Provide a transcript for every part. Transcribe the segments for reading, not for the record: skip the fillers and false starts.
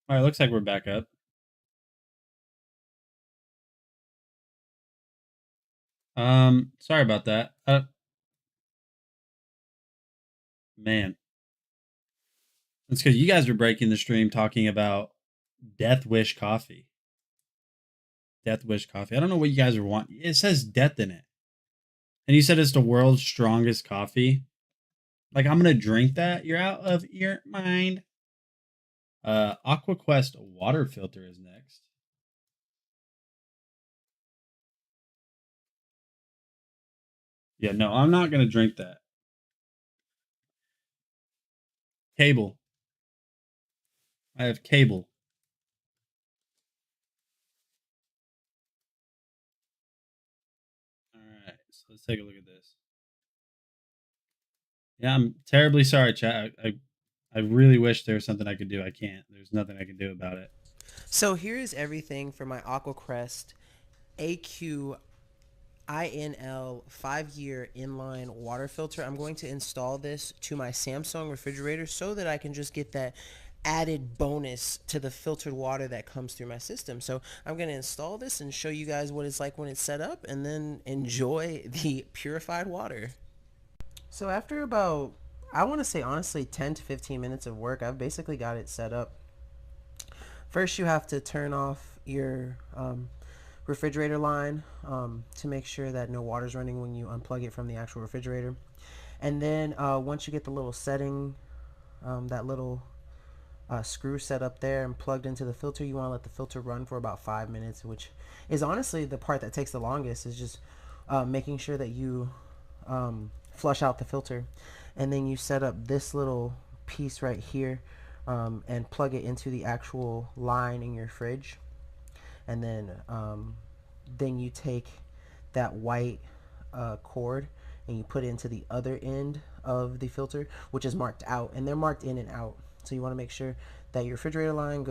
All right, looks like we're back up. Sorry about that. Man, it's because you guys were breaking the stream talking about Death Wish coffee. Death Wish coffee. I don't know what you guys are wanting. It says death in it, and you said it's the world's strongest coffee. Like I'm gonna drink that. You're out of your mind. AquaQuest water filter is next. Yeah, no, I'm not gonna drink that. Cable. I have cable. All right, so let's take a look at this. Yeah, I'm terribly sorry, chat. I really wish there was something I could do. I can't. There's nothing I can do about it. So here's everything for my AquaCrest AQ INL 5-year inline water filter. I'm going to install this to my Samsung refrigerator so that I can just get that added bonus to the filtered water that comes through my system. So I'm going to install this and show you guys what it's like when it's set up and then enjoy the purified water. So after about, I want to say honestly, 10 to 15 minutes of work, I've basically got it set up. First, you have to turn off your refrigerator line to make sure that no water's running when you unplug it from the actual refrigerator. And then once you get the little setting, that little screw set up there and plugged into the filter, you want to let the filter run for about 5 minutes, which is honestly the part that takes the longest, is just making sure that you flush out the filter. And then you set up this little piece right here and plug it into the actual line in your fridge. And then you take that white cord and you put it into the other end of the filter, which is marked out, and they're marked in and out. So you want to make sure that your refrigerator line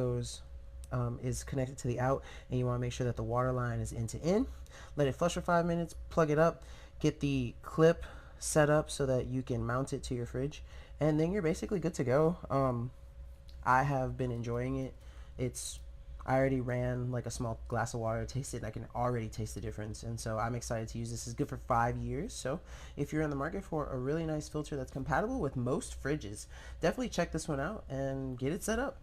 is connected to the out, and you want to make sure that the water line is in to in. Let it flush for 5 minutes, plug it up, get the clip set up so that you can mount it to your fridge, and then you're basically good to go. I have been enjoying it. I already ran like a small glass of water, tasted it, and I can already taste the difference. And so I'm excited to use this. It's good for 5 years. So if you're in the market for a really nice filter that's compatible with most fridges, definitely check this one out and get it set up.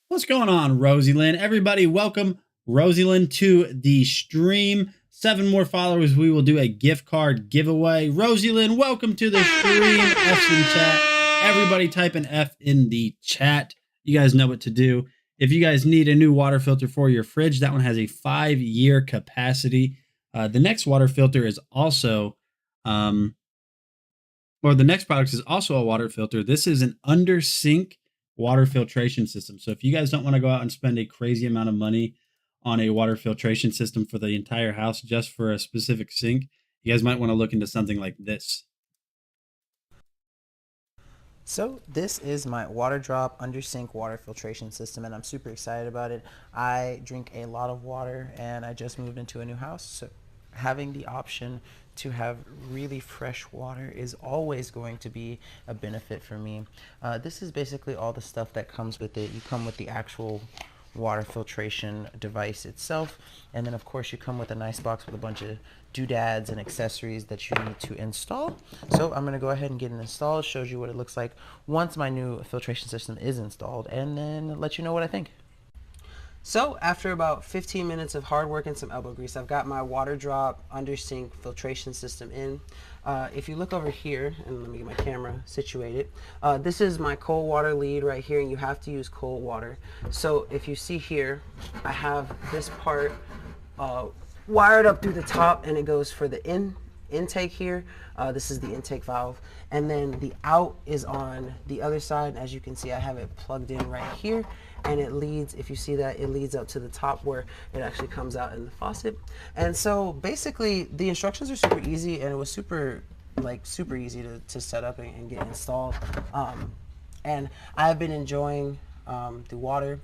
What's going on, Rosie Lynn? Everybody, welcome Rosie Lynn to the stream. 7 more followers, we will do a gift card giveaway. Rosie Lynn, welcome to the stream. F's in chat. Everybody type an F in the chat. You guys know what to do. If you guys need a new water filter for your fridge, that one has a 5-year capacity. The next water filter is also, or the next product is also a water filter. This is an under sink water filtration system. So if you guys don't want to go out and spend a crazy amount of money on a water filtration system for the entire house just for a specific sink, you guys might want to look into something like this. So this is my water drop under sink water filtration system, and I'm super excited about it. I drink a lot of water and I just moved into a new house, so having the option to have really fresh water is always going to be a benefit for me. This is basically all the stuff that comes with it. You come with the actual water filtration device itself, and then of course you come with a nice box with a bunch of doodads and accessories that you need to install. So I'm going to go ahead and get it installed, shows you what it looks like once my new filtration system is installed, and then let you know what I think. So after about 15 minutes of hard work and some elbow grease, I've got my water drop under sink filtration system in. If you look over here, and let me get my camera situated, this is my cold water lead right here, and you have to use cold water. So if you see here, I have this part wired up through the top, and it goes for the intake here. This is the intake valve, and then the out is on the other side. As you can see, I have it plugged in right here, and it leads, if you see that, it leads up to the top where it actually comes out in the faucet. And so basically the instructions are super easy, and it was super easy to set up and get installed. And I've been enjoying the water.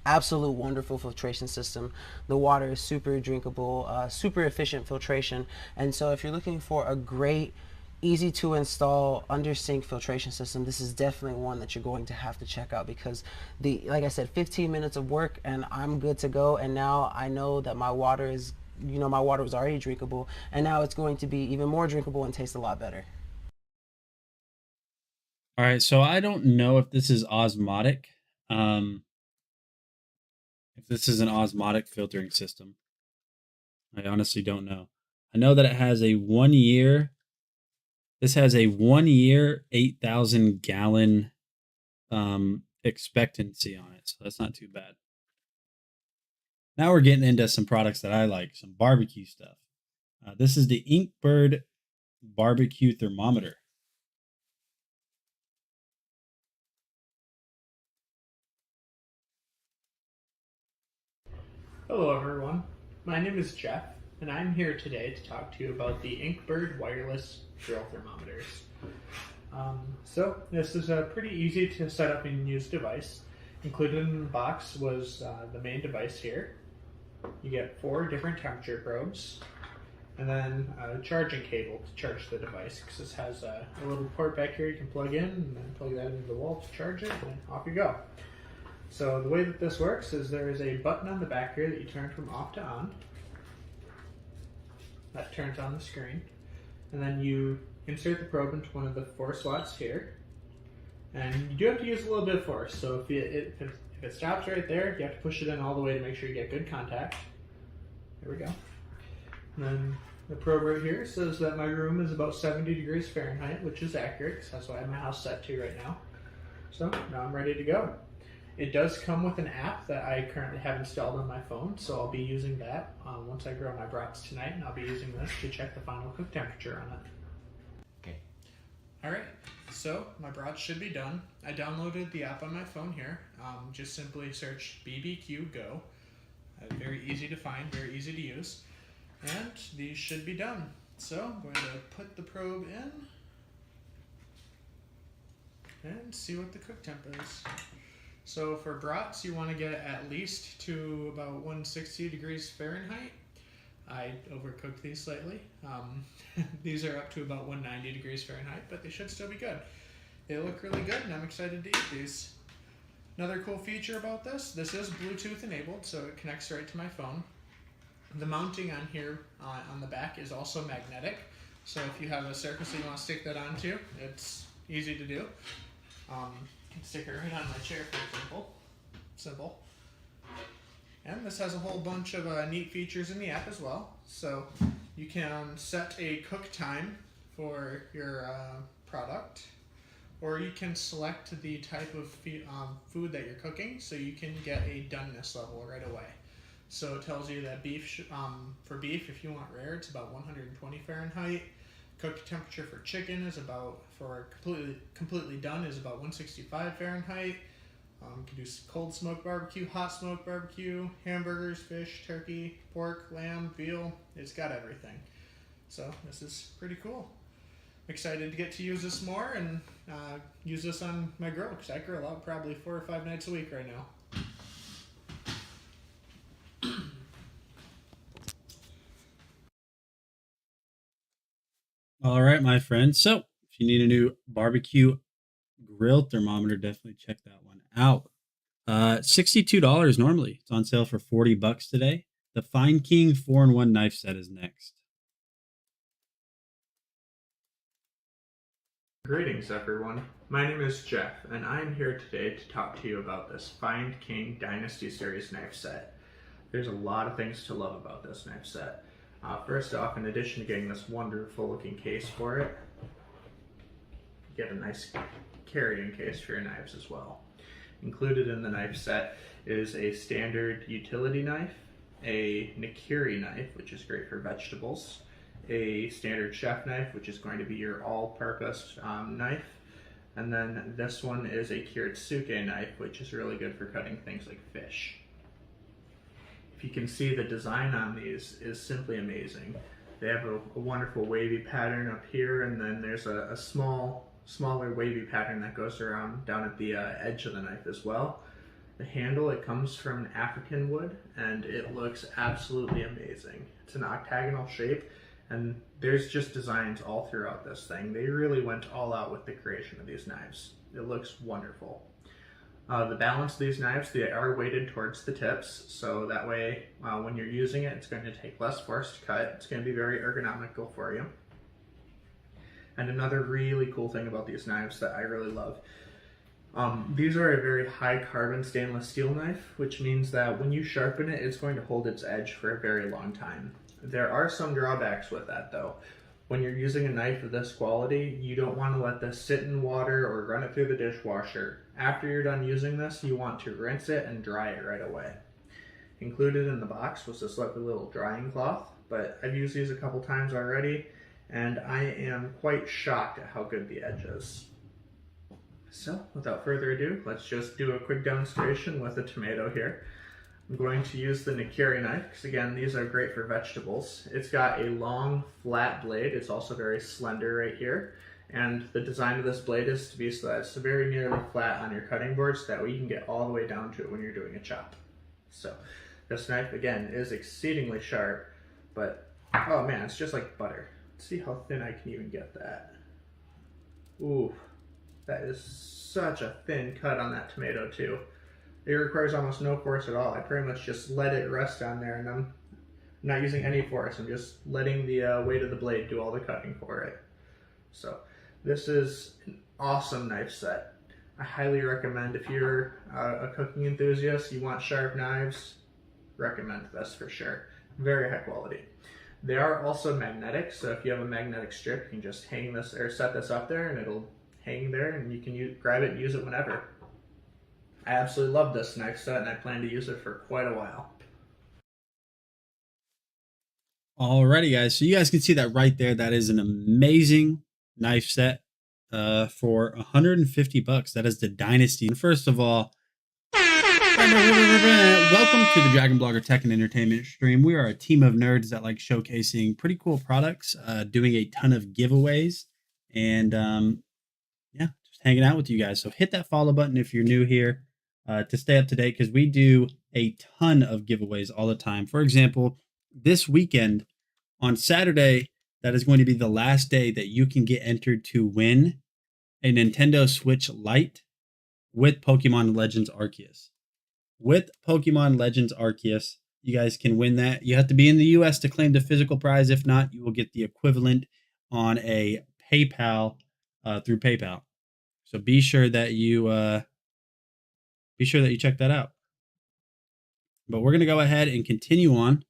Absolute wonderful filtration system. The water is super drinkable, super efficient filtration. And so if you're looking for a great easy to install under sink filtration system. This is definitely one that you're going to have to check out, because like I said, 15 minutes of work and I'm good to go. And now I know that my water is, my water was already drinkable, and now it's going to be even more drinkable and taste a lot better. All right, so I don't know if this is osmotic. If this is an osmotic filtering system, I honestly don't know. I know that it has a 1 year. This has a 1 year, 8,000 gallon expectancy on it, so that's not too bad. Now we're getting into some products that I like, some barbecue stuff. This is the Incbird Barbecue Thermometer. Hello everyone, my name is Jeff, and I'm here today to talk to you about the Incbird wireless grill thermometers. So this is a pretty easy to set up and use device. Included in the box was the main device here. You get 4 different temperature probes, and then a charging cable to charge the device, because this has a little port back here you can plug in and then plug that into the wall to charge it, and off you go. So the way that this works is there is a button on the back here that you turn from off to on. That turns on the screen. And then you insert the probe into one of the 4 slots here. And you do have to use a little bit of force. So if it stops right there, you have to push it in all the way to make sure you get good contact. There we go. And then the probe right here says that my room is about 70 degrees Fahrenheit, which is accurate, because that's what I have my house set to right now. So now I'm ready to go. It does come with an app that I currently have installed on my phone, so I'll be using that once I grill my brats tonight, and I'll be using this to check the final cook temperature on it. Okay. Alright, so my brats should be done. I downloaded the app on my phone here. Just simply search BBQ Go. Very easy to find, very easy to use. And these should be done. So I'm going to put the probe in and see what the cook temp is. So for brats, you want to get at least to about 160 degrees Fahrenheit. I overcooked these slightly. These are up to about 190 degrees Fahrenheit, but they should still be good. They look really good, and I'm excited to eat these. Another cool feature about this is Bluetooth enabled, so it connects right to my phone. The mounting on here on the back is also magnetic, so if you have a surface that you want to stick that onto, it's easy to do. Stick it right on my chair, for example. Simple. And this has a whole bunch of neat features in the app as well. So you can set a cook time for your product, or you can select the type of food that you're cooking, so you can get a doneness level right away. So it tells you that for beef, if you want rare, it's about 120 Fahrenheit. Cook temperature for chicken is for completely done is about 165 Fahrenheit. You can do cold smoke barbecue, hot smoke barbecue, hamburgers, fish, turkey, pork, lamb, veal. It's got everything. So this is pretty cool. I'm excited to get to use this more and use this on my grill, because I grill out probably 4 or 5 nights a week right now. All right, my friend. So if you need a new barbecue grill thermometer, definitely check that one out. $62 normally. It's on sale for $40 today. The Fine King 4-in-1 knife set is next. Greetings everyone, my name is Jeff, and I'm here today to talk to you about this Fine King Dynasty series knife set. There's a lot of things to love about this knife set. First off, in addition to getting this wonderful looking case for it, you get a nice carrying case for your knives as well. Included in the knife set is a standard utility knife, a nikiri knife, which is great for vegetables, a standard chef knife, which is going to be your all-purpose knife, and then this one is a kiritsuke knife, which is really good for cutting things like fish. If you can see, the design on these is simply amazing. They have a wonderful wavy pattern up here, and then there's a smaller wavy pattern that goes around down at the edge of the knife as well. The handle, it comes from an African wood, and it looks absolutely amazing. It's an octagonal shape, And there's just designs all throughout this thing. They really went all out with the creation of these knives. It looks wonderful. The balance of these knives, they are weighted towards the tips, so that way when you're using it, it's going to take less force to cut. It's going to be very ergonomical for you. And another really cool thing about these knives that I really love, these are a very high carbon stainless steel knife, which means that when you sharpen it, it's going to hold its edge for a very long time. There are some drawbacks with that though. When you're using a knife of this quality, you don't want to let this sit in water or run it through the dishwasher. After you're done using this, you want to rinse it and dry it right away. Included in the box was this lovely little drying cloth, but I've used these a couple times already, and I am quite shocked at how good the edge is. So, without further ado, let's just do a quick demonstration with a tomato here. I'm going to use the Nikiri knife, because again, these are great for vegetables. It's got a long, flat blade. It's also very slender right here. And the design of this blade is to be so that it's very nearly flat on your cutting board, so that way you can get all the way down to it when you're doing a chop. So, this knife, again, is exceedingly sharp, but, oh man, it's just like butter. Let's see how thin I can even get that. Ooh, that is such a thin cut on that tomato too. It requires almost no force at all. I pretty much just let it rest on there, and I'm not using any force. I'm just letting the weight of the blade do all the cutting for it. So this is an awesome knife set. I highly recommend if you're a cooking enthusiast, you want sharp knives, recommend this for sure. Very high quality. They are also magnetic, so if you have a magnetic strip, you can just hang this or set this up there and it'll hang there and you can grab it and use it whenever. I absolutely love this knife set and I plan to use it for quite a while. Alrighty, guys. So you guys can see that right there. That is an amazing knife set for $150. That is the Dynasty. And first of all, welcome to the Dragon Blogger Tech and Entertainment stream. We are a team of nerds that like showcasing pretty cool products, doing a ton of giveaways, and yeah, just hanging out with you guys. So hit that follow button if you're new here to stay up to date, because we do a ton of giveaways all the time. For example, this weekend on Saturday, that is going to be the last day that you can get entered to win a Nintendo Switch Lite with Pokemon Legends Arceus. With Pokemon Legends Arceus, you guys can win that. You have to be in the US to claim the physical prize. If not, you will get the equivalent on a PayPal through PayPal. So be sure that you check that out. But we're gonna go ahead and continue on.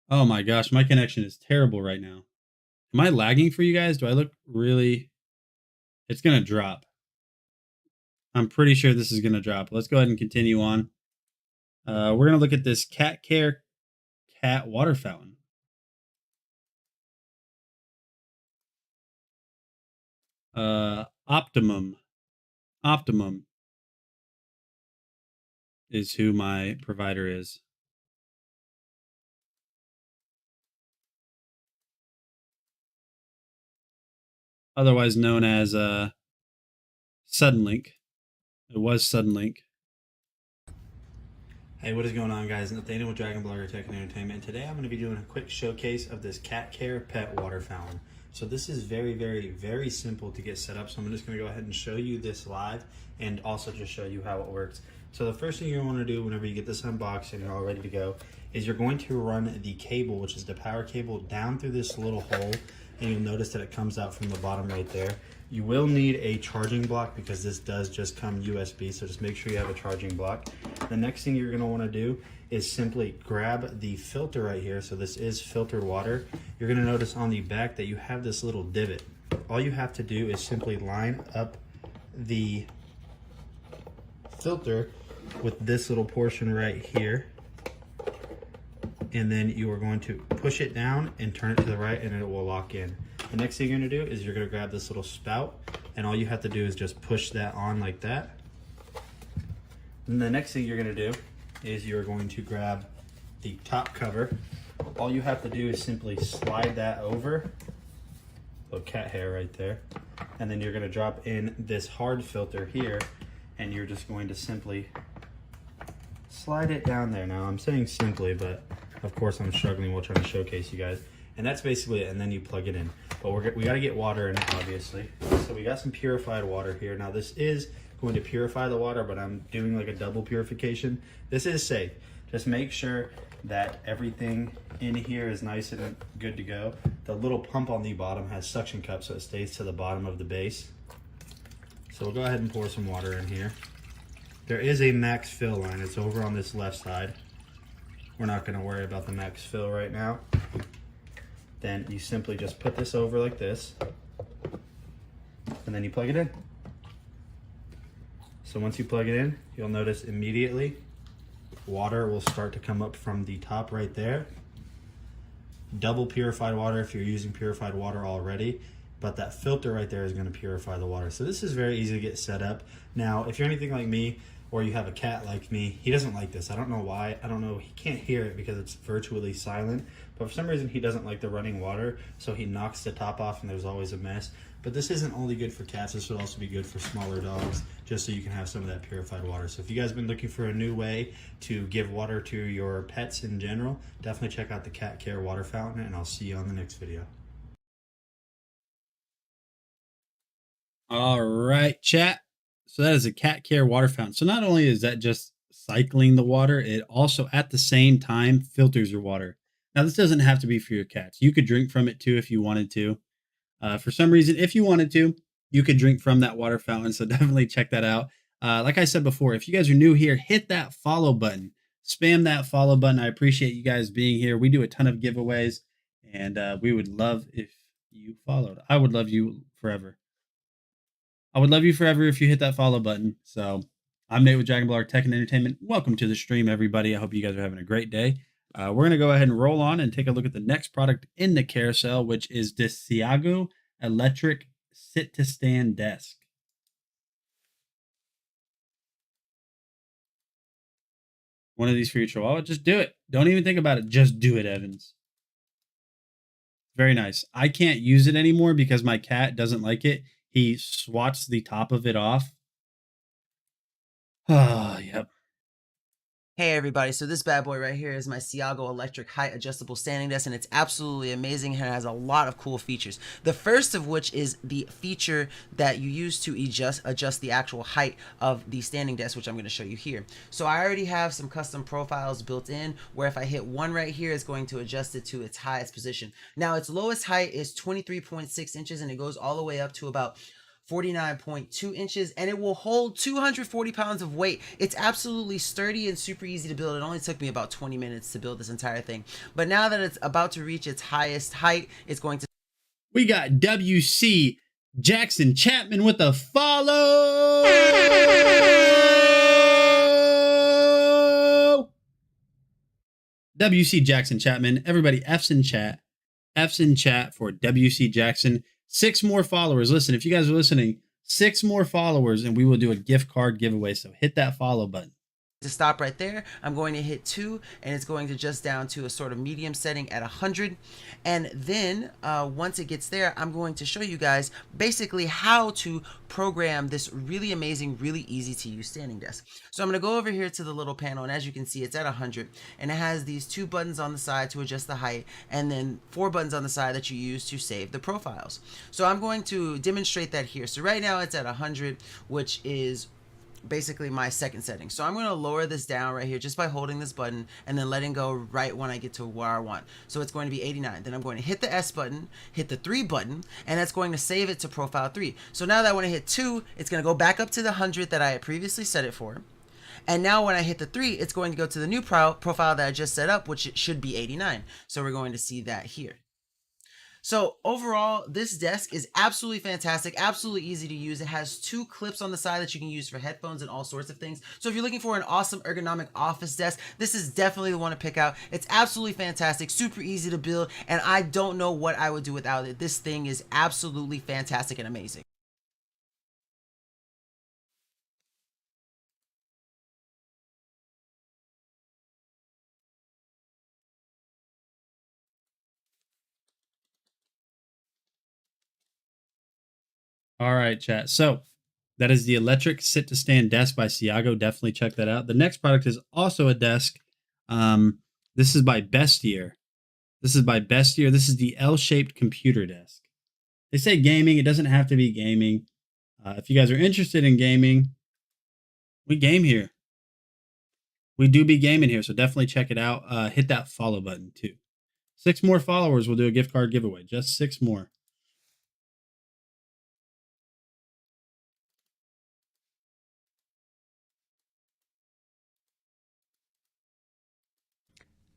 Oh my gosh, my connection is terrible right now. Am I lagging for you guys? Do I look really? It's gonna drop. I'm pretty sure this is gonna drop. Let's go ahead and continue on. We're gonna look at this cat care cat water fountain. Optimum is who my provider is. Otherwise known as Suddenlink. It was Suddenlink. Hey, what is going on, guys? Nathaniel with Dragon Blogger Tech and Entertainment. Today I'm going to be doing a quick showcase of this cat care pet water fountain. So this is very, very, very simple to get set up. So I'm just going to go ahead and show you this live and also just show you how it works. So the first thing you want to do whenever you get this unboxed and you're all ready to go is you're going to run the cable, which is the power cable, down through this little hole, and you'll notice that it comes out from the bottom right there. You will need a charging block because this does just come USB, so just make sure you have a charging block. The next thing you're going to want to do is simply grab the filter right here. So this is filtered water. You're going to notice on the back that you have this little divot. All you have to do is simply line up the filter with this little portion right here, and then you are going to push it down and turn it to the right, and it will lock in. The next thing you're going to do is you're going to grab this little spout, and all you have to do is just push that on like that. And the next thing you're going to do is you're going to grab the top cover. All you have to do is simply slide that over, little cat hair right there, and then you're going to drop in this hard filter here, and you're just going to simply slide it down there. Now I'm saying simply, but of course I'm struggling while trying to showcase you guys. And that's basically it, and then you plug it in. But we got to get water in it, obviously. So we got some purified water here. Now this is going to purify the water, but I'm doing like a double purification. This is safe. Just make sure that everything in here is nice and good to go. The little pump on the bottom has suction cups, so it stays to the bottom of the base. So we'll go ahead and pour some water in here. There is a max fill line. It's over on this left side. We're not going to worry about the max fill right now. Then you simply just put this over like this, and then you plug it in. So once you plug it in, you'll notice immediately water will start to come up from the top right there. Double purified water if you're using purified water already, but that filter right there is going to purify the water. So this is very easy to get set up. Now, if you're anything like me, or you have a cat like me, he doesn't like this. I don't know why. I don't know. He can't hear it because it's virtually silent. But for some reason, he doesn't like the running water, so he knocks the top off and there's always a mess. But this isn't only good for cats. This would also be good for smaller dogs, just so you can have some of that purified water. So if you guys have been looking for a new way to give water to your pets in general, definitely check out the Cat Care water fountain, and I'll see you on the next video. All right, chat. So that is a Cat Care water fountain. So not only is that just cycling the water, it also at the same time filters your water. Now this doesn't have to be for your cats. You could drink from it too if you wanted to. For some reason, if you wanted to, you could drink from that water fountain. So definitely check that out. Like I said before, if you guys are new here, hit that follow button. Spam that follow button. I appreciate you guys being here. We do a ton of giveaways, and we would love if you followed. I would love you forever. I would love you forever if you hit that follow button. So I'm Nate with Dragon Ball Tech and Entertainment. Welcome to the stream, everybody. I hope you guys are having a great day. We're going to go ahead and roll on and take a look at the next product in the carousel, which is the Seago Electric Sit-to-Stand Desk. One of these for your chihuahua. Just do it. Don't even think about it. Just do it, Evans. Very nice. I can't use it anymore because my cat doesn't like it. He swats the top of it off. Oh, yep. Hey everybody, so this bad boy right here is my Seago Electric Height Adjustable Standing Desk, and it's absolutely amazing and it has a lot of cool features. The first of which is the feature that you use to adjust the actual height of the standing desk, which I'm going to show you here. So I already have some custom profiles built in where if I hit one right here, it's going to adjust it to its highest position. Now its lowest height is 23.6 inches and it goes all the way up to about 49.2 inches, and it will hold 240 pounds of weight. It's absolutely sturdy and super easy to build. It only took me about 20 minutes to build this entire thing. But now that it's about to reach its highest height, it's going to... We got WC Jackson Chapman with a follow. WC Jackson Chapman. Everybody, F's in chat. F's in chat for WC Jackson. 6 more followers. Listen, if you guys are listening, 6 more followers and we will do a gift card giveaway. So hit that follow button. To stop right there, I'm going to hit 2 and it's going to adjust down to a sort of medium setting at 100. And then once it gets there, I'm going to show you guys basically how to program this really amazing, really easy to use standing desk. So I'm going to go over here to the little panel, and as you can see, it's at 100 and it has these 2 buttons on the side to adjust the height and then 4 buttons on the side that you use to save the profiles. So I'm going to demonstrate that here. So right now it's at 100, which is basically my second setting. So I'm going to lower this down right here just by holding this button and then letting go right when I get to where I want. So it's going to be 89. Then I'm going to hit the S button, hit the 3 button, and that's going to save it to profile 3. So now that when I hit 2, it's going to go back up to the 100 that I had previously set it for. And now when I hit the 3, it's going to go to the new profile that I just set up, which it should be 89. So we're going to see that here. So overall, this desk is absolutely fantastic, absolutely easy to use. It has 2 clips on the side that you can use for headphones and all sorts of things. So if you're looking for an awesome ergonomic office desk, this is definitely the one to pick out. It's absolutely fantastic, super easy to build, and I don't know what I would do without it. This thing is absolutely fantastic and amazing. All right, chat. So that is the Electric Sit-to-Stand Desk by Seago. Definitely check that out. The next product is also a desk. This is by Bestier. This is by Best Year. This is the L-shaped computer desk. They say gaming. It doesn't have to be gaming. If you guys are interested in gaming, we game here. We do be gaming here, so definitely check it out. Hit that follow button too. 6 more followers, we'll do a gift card giveaway. Just 6 more.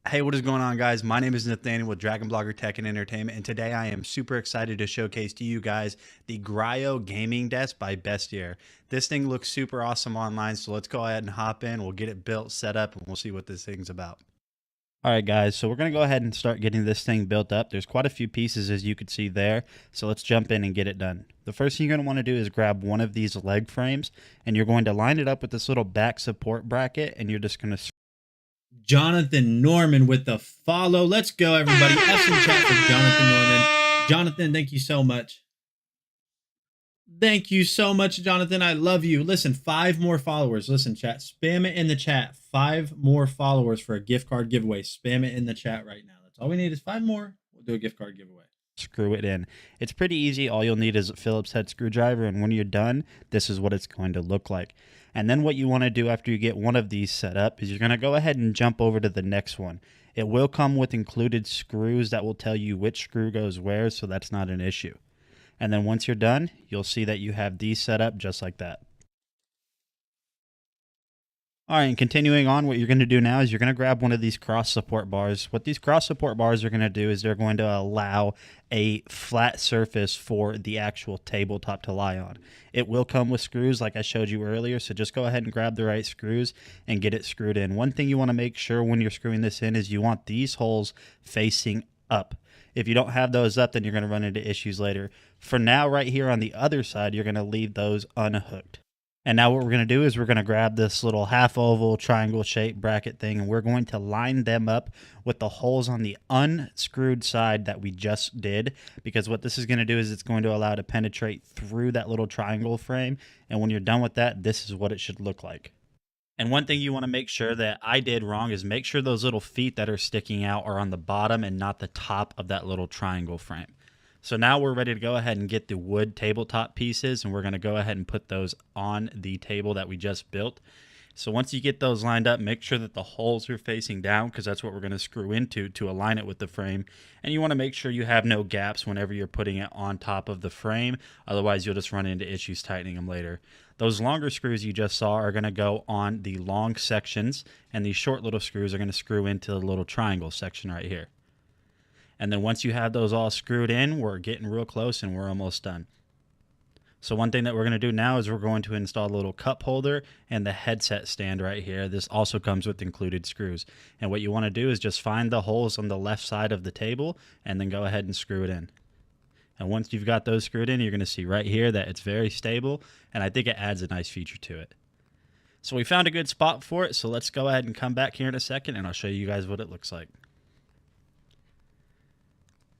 Hey, what is going on, guys? My name is Nathaniel with Dragon Blogger Tech and Entertainment, and today I am super excited to showcase to you guys the Gryo Gaming Desk by Best Year. This thing looks super awesome online, so let's go ahead and hop in. We'll get it built, set up, and we'll see what this thing's about. All right, guys, so we're going to go ahead and start getting this thing built up. There's quite a few pieces, as you can see there, so let's jump in and get it done. The first thing you're going to want to do is grab one of these leg frames, and you're going to line it up with this little back support bracket, and you're just going to Jonathan Norman with the follow. Let's go, everybody. F in chat for Jonathan Norman. Jonathan, thank you so much. Thank you so much, Jonathan. I love you. Listen, 5 more followers. Listen, chat. Spam it in the chat. 5 more followers for a gift card giveaway. Spam it in the chat right now. That's all we need is 5 more. We'll do a gift card giveaway. screw it in. It's pretty easy. All you'll need is a Phillips head screwdriver, and when you're done, this is what it's going to look like. And then what you want to do after you get one of these set up is you're going to go ahead and jump over to the next one. It will come with included screws that will tell you which screw goes where, so that's not an issue. And then once you're done, you'll see that you have these set up just like that. All right, and continuing on, what you're going to do now is you're going to grab one of these cross support bars. What these cross support bars are going to do is they're going to allow a flat surface for the actual tabletop to lie on. It will come with screws like I showed you earlier, so just go ahead and grab the right screws and get it screwed in. One thing you want to make sure when you're screwing this in is you want these holes facing up. If you don't have those up, then you're going to run into issues later. For now, right here on the other side, you're going to leave those unhooked. And now what we're going to do is we're going to grab this little half oval triangle shaped bracket thing, and we're going to line them up with the holes on the unscrewed side that we just did, because what this is going to do is it's going to allow it to penetrate through that little triangle frame. And when you're done with that, this is what it should look like. And one thing you want to make sure that I did wrong is make sure those little feet that are sticking out are on the bottom and not the top of that little triangle frame. So now we're ready to go ahead and get the wood tabletop pieces, and we're going to go ahead and put those on the table that we just built. So once you get those lined up, make sure that the holes are facing down, because that's what we're going to screw into to align it with the frame. And you want to make sure you have no gaps whenever you're putting it on top of the frame. Otherwise, you'll just run into issues tightening them later. Those longer screws you just saw are going to go on the long sections, and these short little screws are going to screw into the little triangle section right here. And then once you have those all screwed in, we're getting real close and we're almost done. So one thing that we're going to do now is we're going to install a little cup holder and the headset stand right here. This also comes with included screws. And what you want to do is just find the holes on the left side of the table and then go ahead and screw it in. And once you've got those screwed in, you're going to see right here that it's very stable, and I think it adds a nice feature to it. So we found a good spot for it, so let's go ahead and come back here in a second and I'll show you guys what it looks like.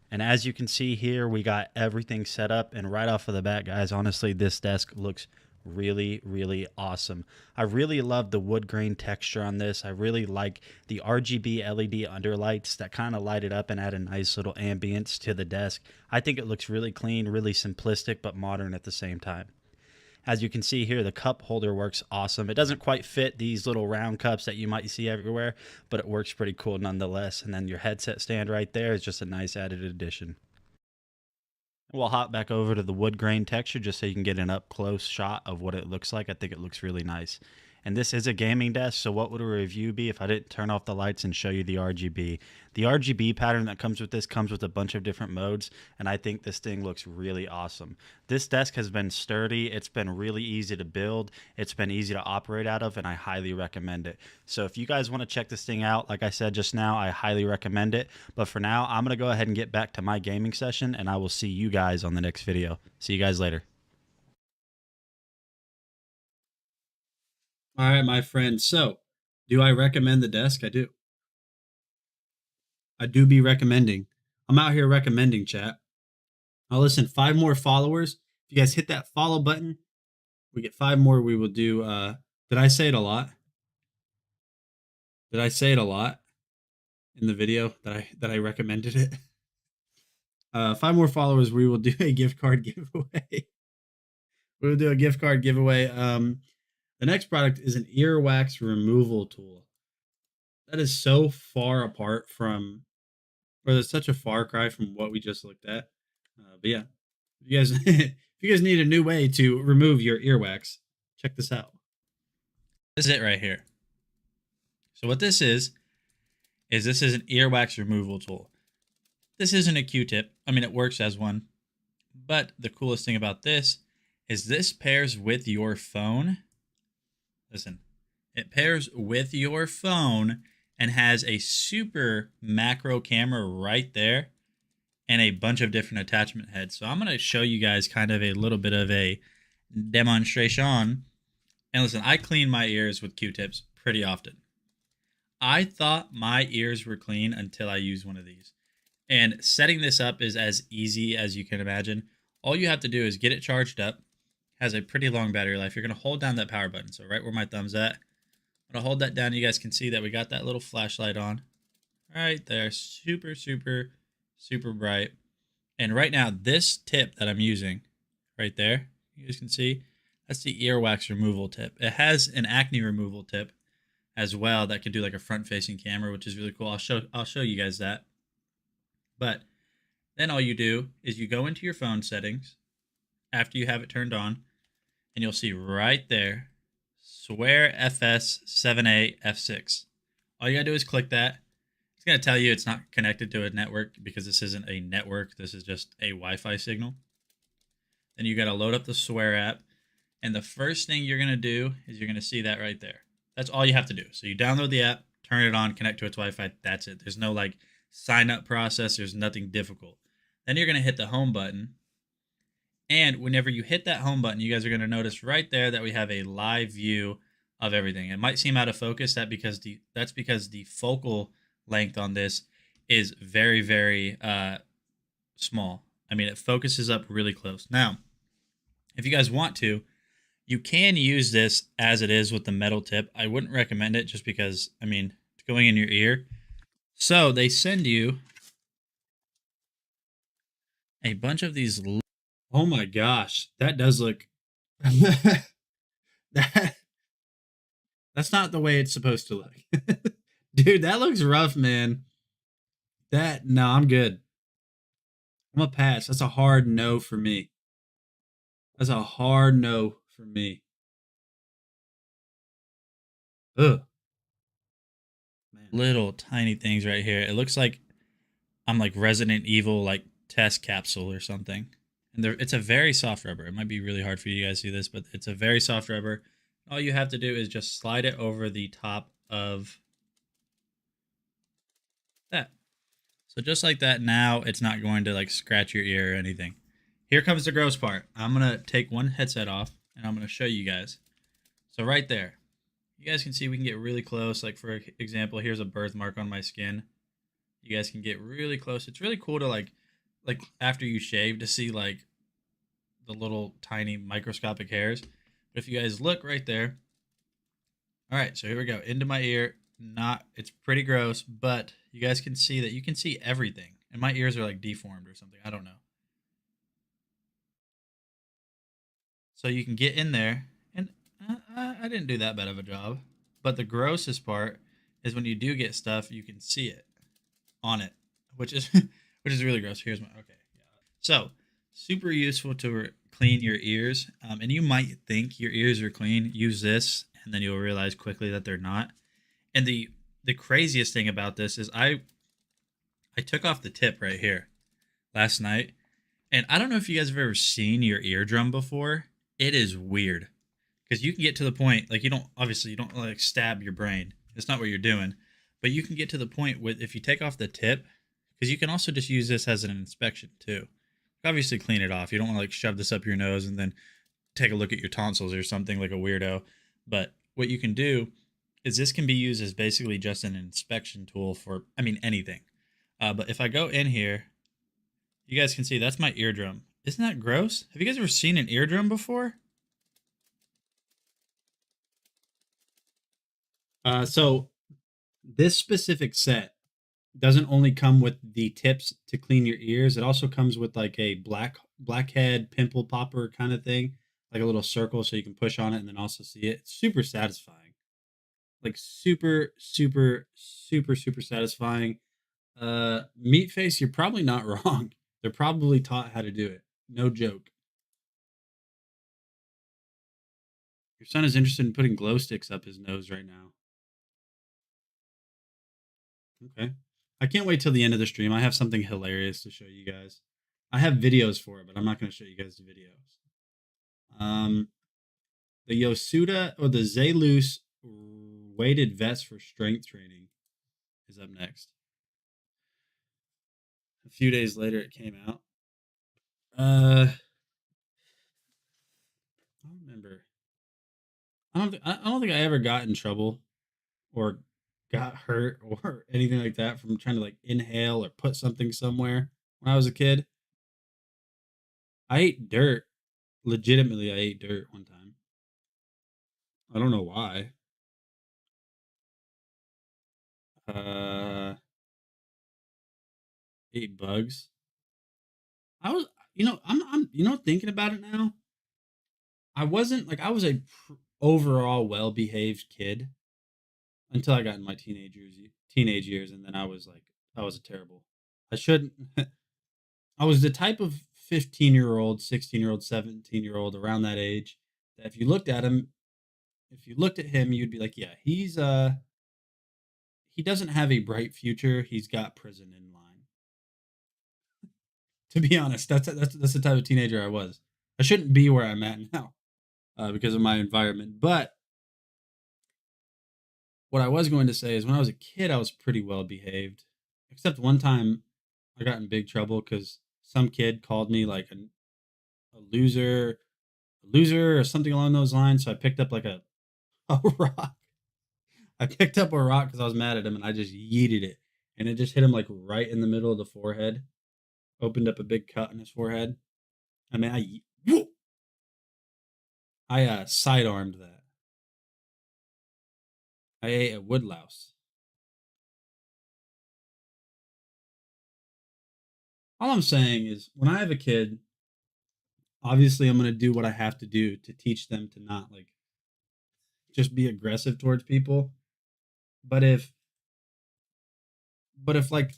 And as you can see here, we got everything set up, and right off of the bat, guys, honestly, this desk looks really, really awesome. I really love the wood grain texture on this. I really like the RGB LED underlights that kind of light it up and add a nice little ambience to the desk. I think it looks really clean, really simplistic, but modern at the same time. As you can see here, the cup holder works awesome. It doesn't quite fit these little round cups that you might see everywhere, but it works pretty cool nonetheless. And then your headset stand right there is just a nice added addition. We'll hop back over to the wood grain texture just so you can get an up close shot of what it looks like. I think it looks really nice. And this is a gaming desk, so what would a review be if I didn't turn off the lights and show you the RGB? The RGB pattern that comes with this comes with a bunch of different modes, and I think this thing looks really awesome. This desk has been sturdy, it's been really easy to build, it's been easy to operate out of, and I highly recommend it. So if you guys want to check this thing out, like I said just now, I highly recommend it. But for now, I'm going to go ahead and get back to my gaming session, and I will see you guys on the next video. See you guys later. All right, my friend. So, do I recommend the desk? I do. I do be recommending. I'm out here recommending, chat. Now, listen, 5 more followers. If you guys hit that follow button, we get 5 more. We will do. Did I say it a lot? Did I say it a lot? in the video that I recommended it. 5 more followers, we will do a gift card giveaway. We will do a gift card giveaway. The next product is an earwax removal tool. That is so far apart from, or there's such a far cry from what we just looked at. But yeah, if you guys, if you guys need a new way to remove your earwax, check this out. This is it right here. So what this is this is an earwax removal tool. This isn't a Q-tip. I mean, it works as one. But the coolest thing about this is this pairs with your phone. Listen, it pairs with your phone and has a super macro camera right there and a bunch of different attachment heads. So I'm going to show you guys kind of a little bit of a demonstration. And listen, I clean my ears with Q-tips pretty often. I thought my ears were clean until I used one of these. And setting this up is as easy as you can imagine. All you have to do is get it charged up. Has a pretty long battery life. You're going to hold down that power button. So right where my thumb's at. I'm going to hold that down. You guys can see that we got that little flashlight on. Right there. Super, super, super bright. And right now, this tip that I'm using right there, you guys can see, that's the earwax removal tip. It has an acne removal tip as well that can do like a front-facing camera, which is really cool. I'll show you guys that. But then all you do is you go into your phone settings after you have it turned on, and you'll see right there, Swear FS7A F6. All you gotta do is click that. It's gonna tell you it's not connected to a network because this isn't a network. This is just a Wi-Fi signal. Then you gotta load up the Swear app, and the first thing you're gonna do is you're gonna see that right there. That's all you have to do. So you download the app, turn it on, connect to its Wi-Fi. That's it. There's no like sign up process. There's nothing difficult. Then you're going to hit the home button. And whenever you hit that home button, you guys are going to notice right there that we have a live view of everything. It might seem out of focus. That's because the focal length on this is very, very small. I mean, it focuses up really close. Now, if you guys want to, you can use this as it is with the metal tip. I wouldn't recommend it just because, I mean, it's going in your ear. So they send you a bunch of these. Oh my gosh, that does look. That's not the way it's supposed to look. Dude, that looks rough, man. No, I'm good. I'm a pass. That's a hard no for me. That's a hard no for me. Ugh. Man. Little tiny things right here. It looks like I'm like Resident Evil like test capsule or something. And it's a very soft rubber. It might be really hard for you guys to see this, but it's a very soft rubber. All you have to do is just slide it over the top of that. So just like that, now it's not going to like scratch your ear or anything. Here comes the gross part. I'm going to take one headset off and I'm going to show you guys. So right there, you guys can see we can get really close. Like for example, here's a birthmark on my skin. You guys can get really close. It's really cool to like after you shave to see like the little tiny microscopic hairs. But if you guys look right there. All right, so here we go. Into my ear. It's pretty gross, but you guys can see that you can see everything. And my ears are like deformed or something. I don't know. So you can get in there, and I didn't do that bad of a job. But the grossest part is when you do get stuff, you can see it on it, which is really gross. Here's my okay. So super useful to clean your ears, and you might think your ears are clean. Use this, and then you'll realize quickly that they're not. And the craziest thing about this is I took off the tip right here last night, and I don't know if you guys have ever seen your eardrum before. It is weird because you can get to the point like you don't like stab your brain. It's not what you're doing, but you can get to the point with if you take off the tip, because you can also just use this as an inspection too. Obviously clean it off. You don't want to like shove this up your nose and then take a look at your tonsils or something like a weirdo. But what you can do is this can be used as basically just an inspection tool for, I mean, anything. But if I go in here, you guys can see that's my eardrum. Isn't that gross? Have you guys ever seen an eardrum before? So this specific set, doesn't only come with the tips to clean your ears. It also comes with like a blackhead pimple popper kind of thing, like a little circle so you can push on it and then also see it. It's super satisfying. Like super, super, super, super satisfying. Meat face, you're probably not wrong. They're probably taught how to do it. No joke. Your son is interested in putting glow sticks up his nose right now. Okay. I can't wait till the end of the stream. I have something hilarious to show you guys. I have videos for it, but I'm not going to show you guys the videos. The Yosuda or the Zaylus weighted vest for strength training is up next. A few days later, it came out. I don't remember. I don't think I ever got in trouble or got hurt or anything like that from trying to like inhale or put something somewhere when I was a kid. I ate dirt. Legitimately, I ate dirt one time. I don't know why. Uh, ate bugs. I was, thinking about it now. I wasn't like I was a overall well-behaved kid until I got in my teenage years, and then I was a terrible. I shouldn't. I was the type of 15-year-old, 16-year-old, 17-year-old around that age that if you looked at him, you'd be like, yeah, he doesn't have a bright future. He's got prison in line. To be honest, that's the type of teenager I was. I shouldn't be where I'm at now because of my environment. But what I was going to say is when I was a kid, I was pretty well behaved. Except one time I got in big trouble because some kid called me like a loser or something along those lines. So I picked up like a rock. I picked up a rock because I was mad at him and I just yeeted it. And it just hit him like right in the middle of the forehead. Opened up a big cut in his forehead. I mean, I sidearmed that. I ate a woodlouse. All I'm saying is when I have a kid, obviously I'm going to do what I have to do to teach them to not like just be aggressive towards people. But if like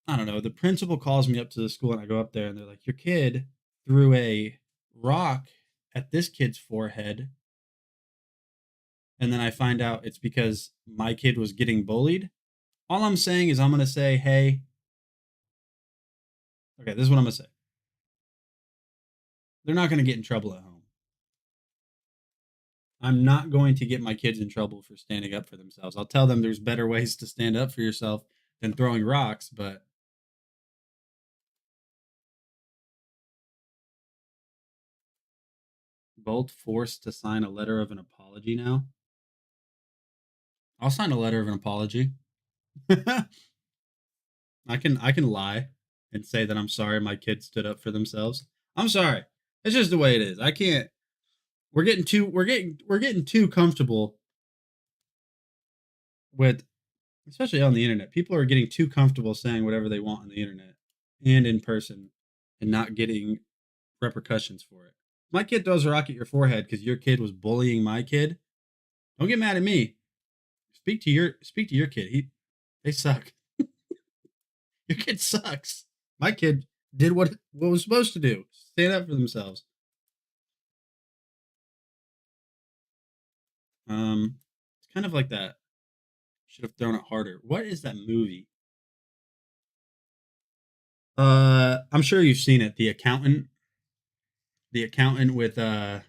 I don't know, the principal calls me up to the school and I go up there and they're like, your kid threw a rock at this kid's forehead. And then I find out it's because my kid was getting bullied. All I'm saying is I'm going to say, hey, okay, this is what I'm going to say. They're not going to get in trouble at home. I'm not going to get my kids in trouble for standing up for themselves. I'll tell them there's better ways to stand up for yourself than throwing rocks, but both forced to sign a letter of an apology now. I'll sign a letter of an apology. I can lie and say that I'm sorry my kids stood up for themselves. I'm sorry. It's just the way it is. I can't. We're getting too comfortable with, especially on the internet. People are getting too comfortable saying whatever they want on the internet and in person and not getting repercussions for it. My kid throws a rock at your forehead because your kid was bullying my kid. Don't get mad at me. Speak to your kid. They suck. Your kid sucks. My kid did what was supposed to do. Stand up for themselves. It's kind of like that. Should have thrown it harder. What is that movie? I'm sure you've seen it. The Accountant. The Accountant with not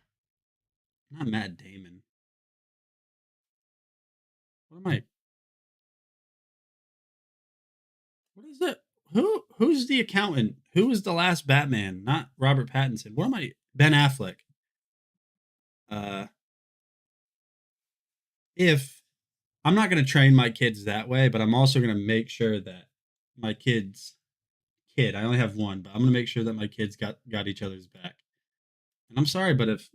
Matt Damon. What am I? What is it? Who's the accountant? Who was the last Batman? Not Robert Pattinson. What am I? Ben Affleck. If I'm not going to train my kids that way, but I'm also going to make sure that my kid, I only have one, but I'm going to make sure that my kids got each other's back. And I'm sorry, but if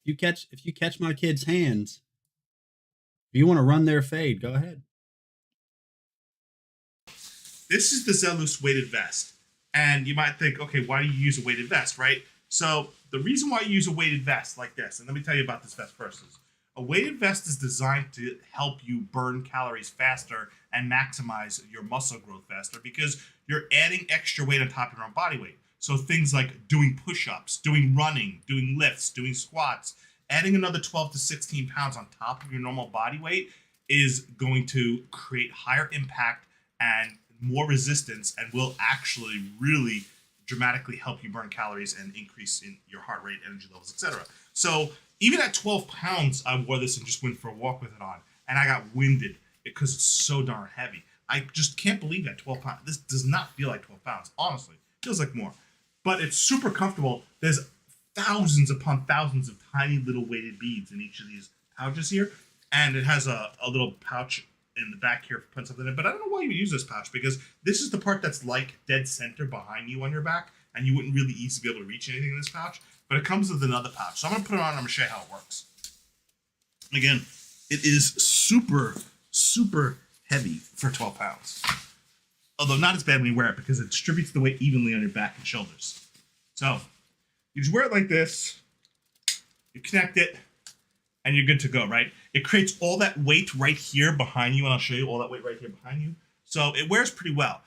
you catch my kid's hands If you want to run their fade, go ahead. This is the Zelus weighted vest. And you might think, okay, why do you use a weighted vest, right? So the reason why you use a weighted vest like this, and let me tell you about this vest first, is a weighted vest is designed to help you burn calories faster and maximize your muscle growth faster because you're adding extra weight on top of your own body weight. So things like doing push-ups, doing running, doing lifts, doing squats, adding another 12 to 16 pounds on top of your normal body weight is going to create higher impact and more resistance and will actually really dramatically help you burn calories and increase in your heart rate, energy levels, etc. So even at 12 pounds, I wore this and just went for a walk with it on, and I got winded because it's so darn heavy. I just can't believe that 12 pounds. This does not feel like 12 pounds, honestly. It feels like more. But it's super comfortable. There's thousands upon thousands of tiny little weighted beads in each of these pouches here, and it has a little pouch in the back here for putting something in. But I don't know why you would use this pouch because this is the part that's like dead center behind you on your back, and you wouldn't really easily be able to reach anything in this pouch. But it comes with another pouch. So I'm going to put it on and I'm going to show you how it works. Again, it is super, super heavy for 12 pounds. Although not as bad when you wear it because it distributes the weight evenly on your back and shoulders. So you just wear it like this, you connect it, and you're good to go, right? It creates all that weight right here behind you, and I'll show you all that weight right here behind you. So it wears pretty well.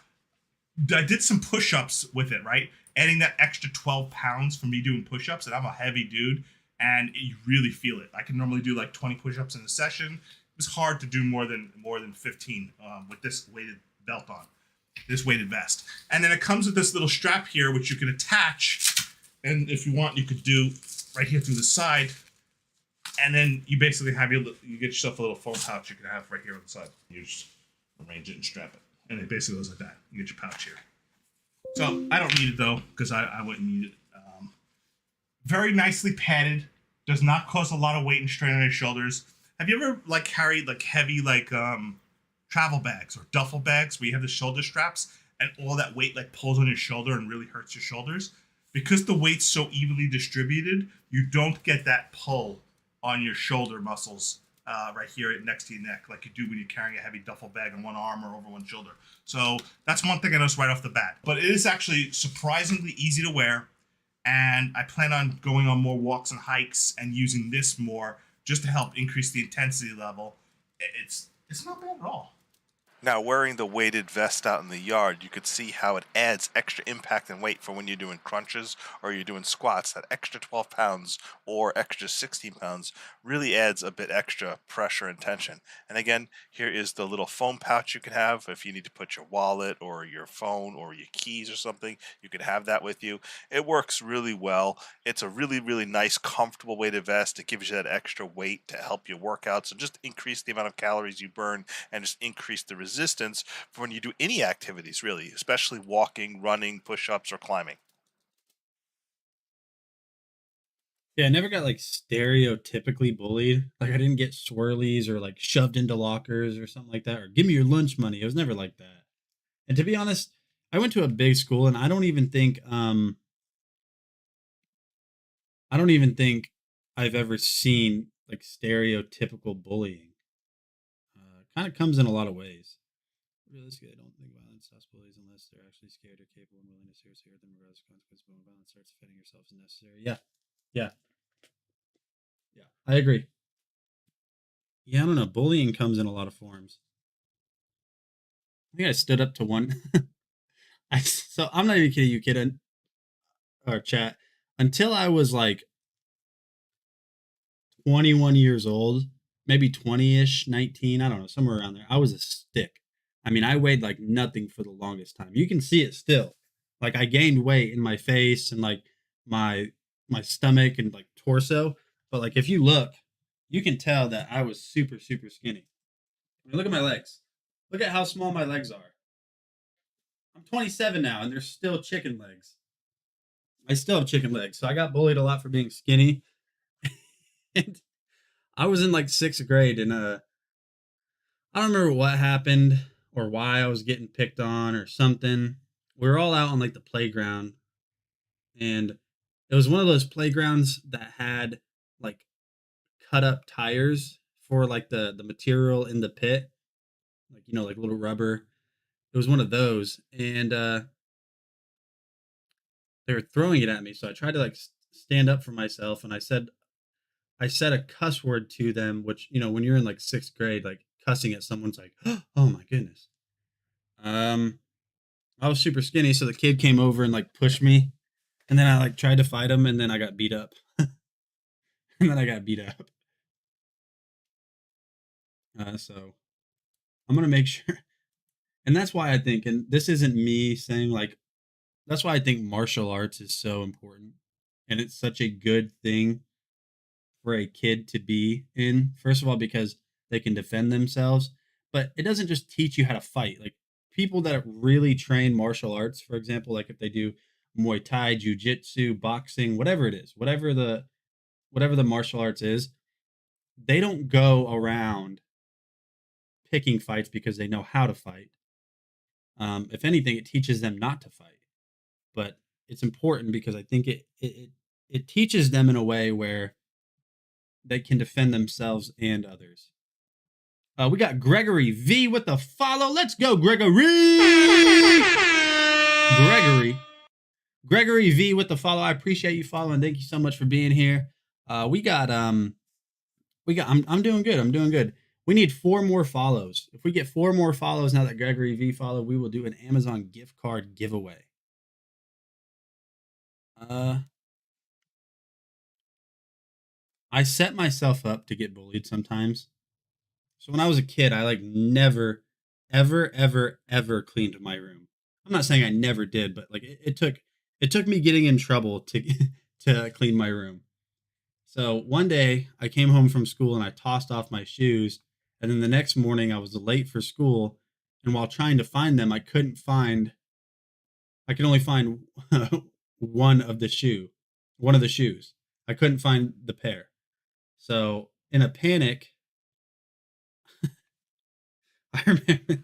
I did some push-ups with it, right? Adding that extra 12 pounds for me doing push-ups, and I'm a heavy dude, and you really feel it. I can normally do like 20 push-ups in a session. It's hard to do more than 15 with this weighted belt on, this weighted vest. And then it comes with this little strap here, which you can attach, and if you want, you could do right here through the side. And then you basically have you get yourself a little foam pouch you can have right here on the side. You just arrange it and strap it. And it basically goes like that. You get your pouch here. So I don't need it though, because I wouldn't need it. Very nicely padded. Does not cause a lot of weight and strain on your shoulders. Have you ever like carried like heavy like travel bags or duffel bags where you have the shoulder straps and all that weight like pulls on your shoulder and really hurts your shoulders? Because the weight's so evenly distributed, you don't get that pull on your shoulder muscles right here next to your neck, like you do when you're carrying a heavy duffel bag on one arm or over one shoulder. So that's one thing I noticed right off the bat. But it is actually surprisingly easy to wear, and I plan on going on more walks and hikes and using this more just to help increase the intensity level. It's not bad at all. Now, wearing the weighted vest out in the yard, you could see how it adds extra impact and weight for when you're doing crunches or you're doing squats. That extra 12 pounds or extra 16 pounds really adds a bit extra pressure and tension. And again, here is the little foam pouch you can have if you need to put your wallet or your phone or your keys or something. You can have that with you. It works really well. It's a really, really nice, comfortable weighted vest. It gives you that extra weight to help you work out. So just increase the amount of calories you burn and just increase the resistance for when you do any activities, really, especially walking, running, push-ups, or climbing. Yeah, I never got like stereotypically bullied. Like I didn't get swirlies or like shoved into lockers or something like that, or give me your lunch money. It was never like that. And to be honest, I went to a big school and I don't even think I've ever seen like stereotypical bullying. Kind of comes in a lot of ways. Realistically, I don't think violence stops bullies unless they're actually scared or capable and willing to seriously hurt them regardless of consequences. When violence starts defending yourself is necessary. Yeah. Yeah. Yeah. I agree. Yeah, I don't know. Bullying comes in a lot of forms. I think I stood up to one. So I'm not even kidding you, kid, or chat. Until I was like 21 years old, maybe 20-ish, 19, I don't know, somewhere around there. I was a stick. I mean, I weighed like nothing for the longest time. You can see it still. Like I gained weight in my face and like my stomach and like torso. But like if you look, you can tell that I was super, super skinny. I mean, look at my legs. Look at how small my legs are. I'm 27 now and they're still chicken legs. I still have chicken legs. So I got bullied a lot for being skinny. And I was in like sixth grade and I don't remember what happened or why I was getting picked on or something. We were all out on like the playground, and it was one of those playgrounds that had like cut up tires for like the material in the pit, like like little rubber. It was one of those, and they were throwing it at me. So I tried to like stand up for myself, and I said a cuss word to them, which when you're in like sixth grade, like cussing at someone's like, oh my goodness. Um, I was super skinny, so the kid came over and like pushed me, and then I like tried to fight him, and then I got beat up, and then I got beat up. So I'm gonna make sure, and that's why I think, and this isn't me saying like, that's why I think martial arts is so important, and it's such a good thing for a kid to be in. First of all, because they can defend themselves, but it doesn't just teach you how to fight. Like people that really train martial arts, for example, like if they do Muay Thai, Jiu-Jitsu, boxing, whatever it is, whatever the martial arts is, they don't go around picking fights because they know how to fight. If anything, it teaches them not to fight. But it's important because I think it teaches them in a way where they can defend themselves and others. We got Gregory V with the follow. Let's go, Gregory! Gregory V with the follow. I appreciate you following. Thank you so much for being here. I'm doing good. I'm doing good. We need 4 more follows. If we get 4 more follows now that Gregory V followed, we will do an Amazon gift card giveaway. I set myself up to get bullied sometimes. So when I was a kid, I like never, ever, ever, ever cleaned my room. I'm not saying I never did, but like it took me getting in trouble to to clean my room. So one day I came home from school and I tossed off my shoes, and then the next morning I was late for school, and while trying to find them, I could only find one of the shoes. I couldn't find the pair. So in a panic, I remember